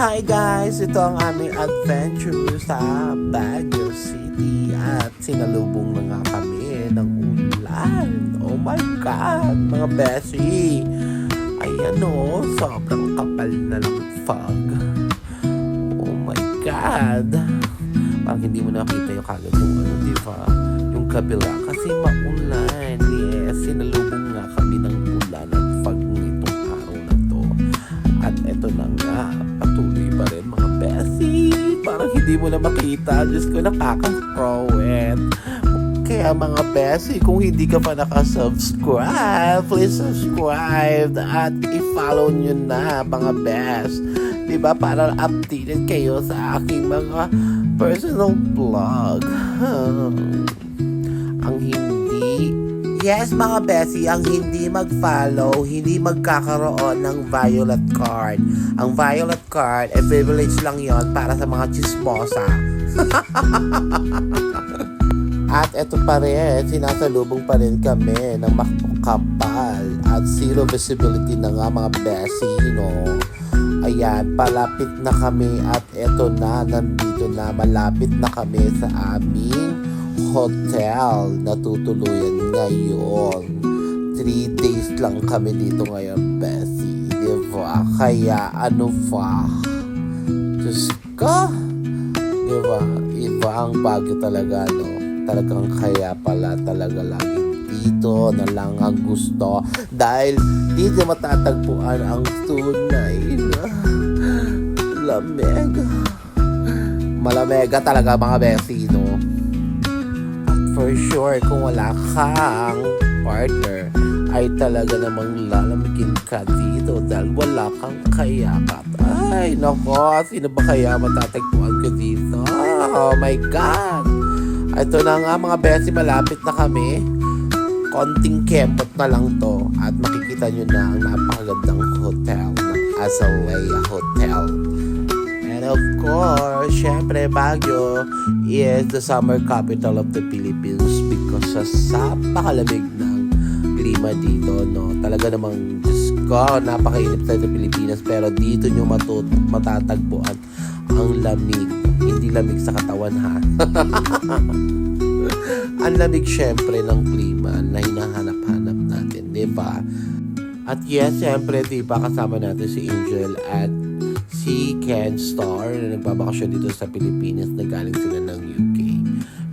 Hi guys! Ito ang aming adventure sa Baguio City at sinalubong na nga kami ng ulan. Oh my God! Mga beshi! Ayan o, sobrang kapal na ng fog. Oh my God! Parang hindi mo nakita yung kagad yung ano, diba? Yung kabila kasi maulan. Yes, sinalubong nga kami ng ulan at fog nitong araw na to. At eto na nga, patuloy pa rin mga besi. Parang hindi mo na makita. Diyos ko, nakaka-crowet. Kaya mga besi, kung hindi ka pa nakasubscribe, please subscribe at i-follow nyo na mga best. Diba? Para updated kayo sa aking mga personal vlog. Ang hindi... Yes, mga besi, ang hindi mag-follow, hindi magkakaroon ng violet card. Ang violet card, privilege lang yon para sa mga chismosa. At eto pa rin, sinasalubong pa rin kami ng makapal at zero visibility na nga mga besi, no? Ayan, palapit na kami at eto na, nandito na, malapit na kami sa aming hotel na tutuluyan ngayon. 3 days lang kami dito ngayon, Bessie. Diba? Kaya ano pa? Diyos ko! Diba? Iba ang Baguio talaga, no? Talagang kaya pala talaga lagi dito na lang ang gusto. Dahil dito matatagpuan ang tunay na lamig. Malamega talaga mga Bessie, no? For sure, kung wala kang partner, ay talaga namang lalamigin ka dito dahil wala kang kayakat. Ay, nako, sino ba kaya matatagpuan ko dito? Oh my God! Ito na nga mga besi, malapit na kami. Konting kempot na lang to at makikita nyo na ang napakagandang hotel ng Azalea Hotel. And of course, syempre Baguio is the summer capital of the Philippines because sa napakalamig ng klima dito, no? Talaga namang, Diyos ko, napakainit sa Pilipinas pero dito nyo matatagpuan ang lamig. Hindi lamig sa katawan, ha? Ang lamig syempre ng klima na hinahanap-hanap natin, diba? At yes, syempre, diba, kasama natin si Angel at si Ken Star na nagbabakasyon dito sa Pilipinas na galing sila ng UK.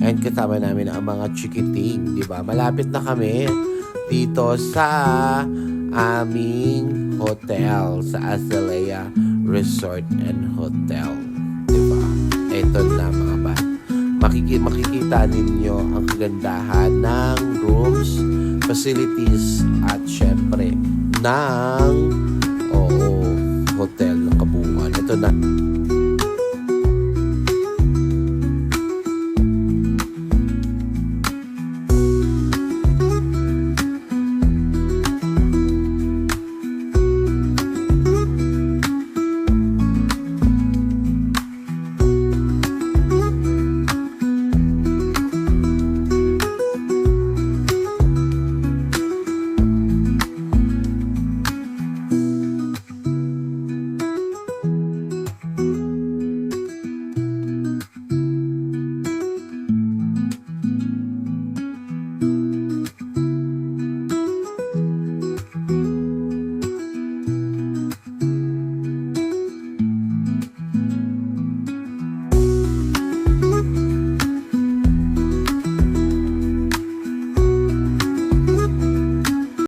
And kasama namin ang mga chikiting, di ba? Malapit na kami dito sa aming hotel sa Azalea Resort and Hotel. Di ba? Ito na mga ba. Makikita ninyo ang kagandahan ng rooms, facilities at syempre ng hotel ng kabuuan. Ito na.